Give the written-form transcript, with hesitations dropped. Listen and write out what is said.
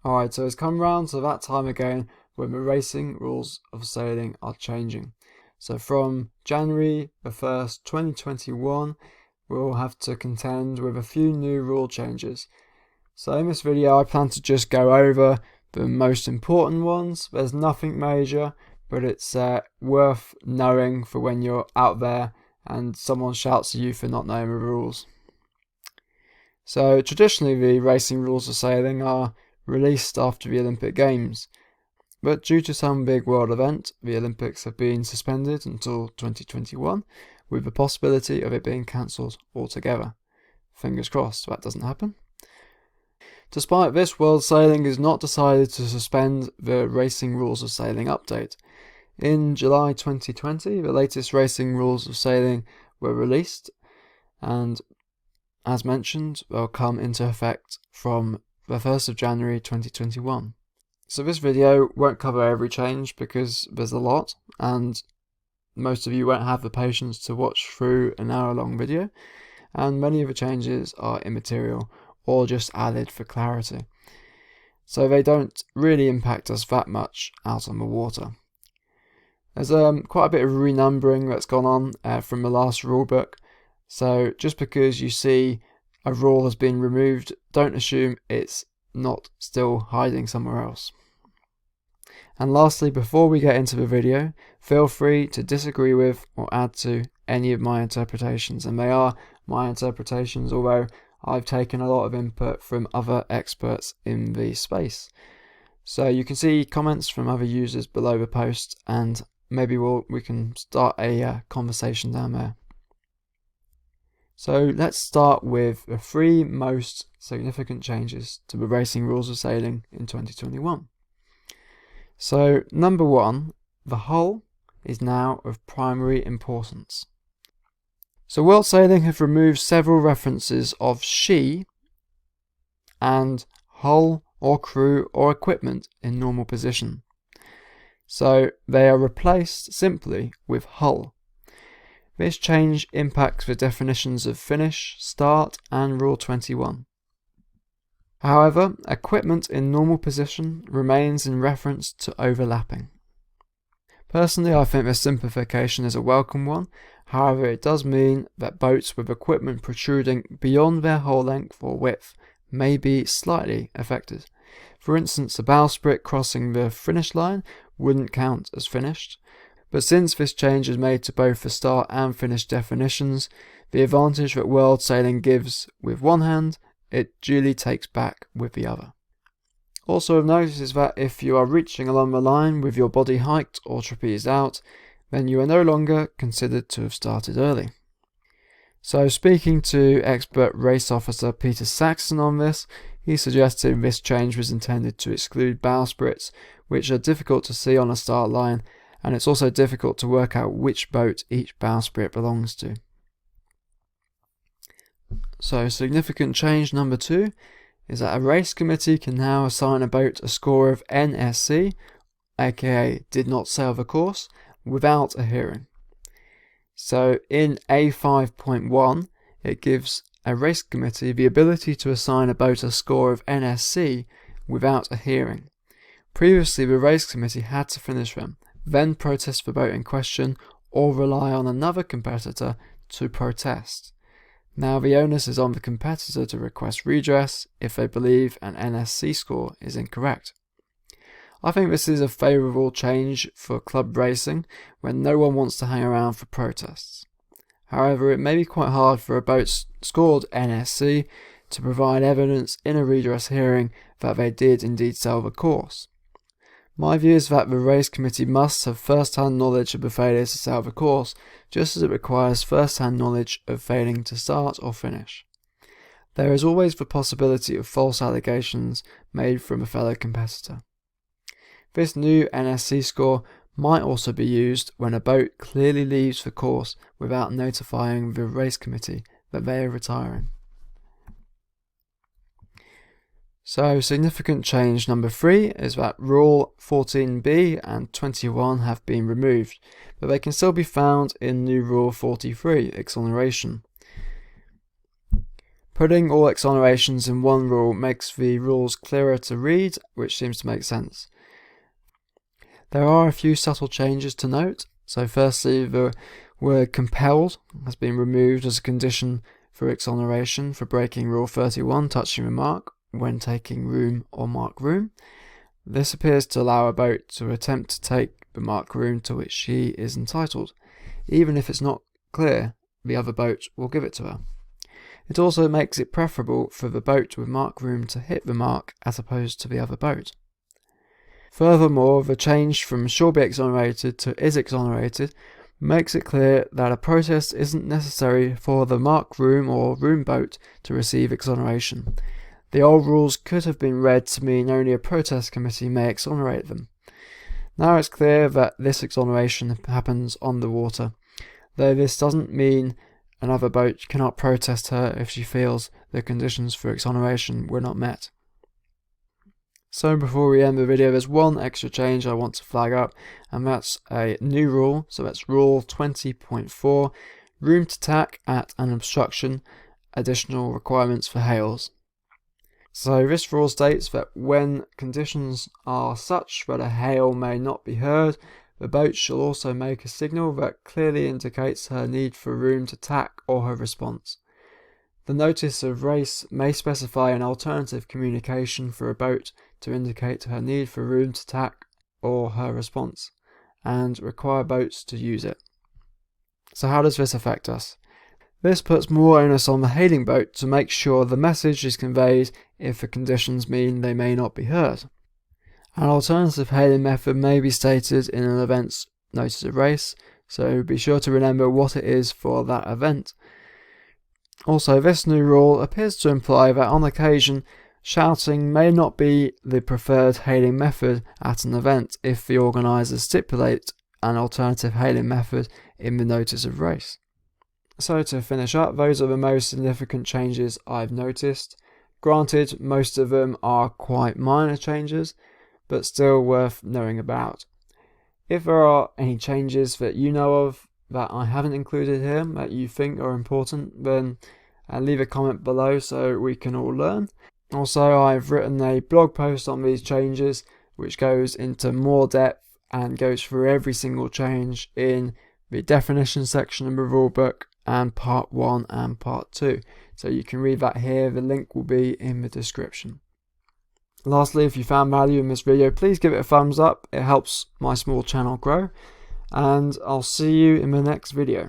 Alright, so it's come round to that time again when the racing rules of sailing are changing. So from January the 1st, 2021, we'll have to contend with a few new rule changes. So in this video I plan to just go over the most important ones. There's nothing major, but it's worth knowing for when you're out there and someone shouts at you for not knowing the rules. So traditionally the racing rules of sailing are released after the Olympic Games, but due to some big world event, the Olympics have been suspended until 2021, with the possibility of it being cancelled altogether. Fingers crossed that doesn't happen. Despite this, World Sailing has not decided to suspend the Racing Rules of Sailing update. In July 2020, the latest Racing Rules of Sailing were released, and as mentioned, they'll come into effect from the 1st of January 2021. So this video won't cover every change because there's a lot, and most of you won't have the patience to watch through an hour-long video, and many of the changes are immaterial or just added for clarity. So they don't really impact us that much out on the water. There's quite a bit of renumbering that's gone on from the last rulebook, so just because you see a rule has been removed, don't assume it's not still hiding somewhere else. And lastly, before we get into the video, feel free to disagree with or add to any of my interpretations, and they are my interpretations, although I've taken a lot of input from other experts in the space. So you can see comments from other users below the post, and maybe we can start a conversation down there. So let's start with the three most significant changes to the racing rules of sailing in 2021. So number one, the hull is now of primary importance. So World Sailing have removed several references of she and hull or crew or equipment in normal position. So they are replaced simply with hull. This change impacts the definitions of finish, start and Rule 21. However, equipment in normal position remains in reference to overlapping. Personally, I think this simplification is a welcome one. However, it does mean that boats with equipment protruding beyond their hull length or width may be slightly affected. For instance, a bowsprit crossing the finish line wouldn't count as finished. But since this change is made to both the start and finish definitions, the advantage that World Sailing gives with one hand, it duly takes back with the other. Also of note is that if you are reaching along the line with your body hiked or trapezed out, then you are no longer considered to have started early. So speaking to expert race officer Peter Saxon on this, he suggested this change was intended to exclude bowsprits, which are difficult to see on a start line, and it's also difficult to work out which boat each bowsprit belongs to. So significant change number two is that a race committee can now assign a boat a score of NSC, aka did not sail the course, without a hearing. So in A5.1 it gives a race committee the ability to assign a boat a score of NSC without a hearing. Previously the race committee had to finish them, then protest the boat in question or rely on another competitor to protest. Now the onus is on the competitor to request redress if they believe an NSC score is incorrect. I think this is a favourable change for club racing when no one wants to hang around for protests. However, it may be quite hard for a boat scored NSC to provide evidence in a redress hearing that they did indeed sail the course. My view is that the race committee must have first-hand knowledge of the failure to sail the course, just as it requires first-hand knowledge of failing to start or finish. There is always the possibility of false allegations made from a fellow competitor. This new NSC score might also be used when a boat clearly leaves the course without notifying the race committee that they are retiring. So significant change number 3 is that Rule 14b and 21 have been removed, but they can still be found in new Rule 43, exoneration. Putting all exonerations in one rule makes the rules clearer to read, which seems to make sense. There are a few subtle changes to note. So firstly, the word compelled has been removed as a condition for exoneration for breaking Rule 31, touching the mark, when taking room or marked room. This appears to allow a boat to attempt to take the marked room to which she is entitled, even if it's not clear the other boat will give it to her. It also makes it preferable for the boat with marked room to hit the mark as opposed to the other boat. Furthermore, the change from shall be exonerated to is exonerated makes it clear that a protest isn't necessary for the marked room or room boat to receive exoneration. The old rules could have been read to mean only a protest committee may exonerate them. Now it's clear that this exoneration happens on the water, though this doesn't mean another boat cannot protest her if she feels the conditions for exoneration were not met. So before we end the video, there's one extra change I want to flag up, and that's a new rule. So that's Rule 20.4, room to tack at an obstruction, additional requirements for hails. So this rule states that when conditions are such that a hail may not be heard, the boat shall also make a signal that clearly indicates her need for room to tack or her response. The notice of race may specify an alternative communication for a boat to indicate her need for room to tack or her response, and require boats to use it. So how does this affect us? This puts more onus on the hailing boat to make sure the message is conveyed if the conditions mean they may not be heard. An alternative hailing method may be stated in an event's notice of race, so be sure to remember what it is for that event. Also, this new rule appears to imply that on occasion, shouting may not be the preferred hailing method at an event if the organisers stipulate an alternative hailing method in the notice of race. So to finish up, those are the most significant changes I've noticed. Granted, most of them are quite minor changes, but still worth knowing about. If there are any changes that you know of that I haven't included here that you think are important, then leave a comment below so we can all learn. Also, I've written a blog post on these changes which goes into more depth and goes through every single change in the definition section of the rulebook and part 1 and part 2. So you can read that here, the link will be in the description. Lastly, if you found value in this video, please give it a thumbs up, it helps my small channel grow, and I'll see you in the next video.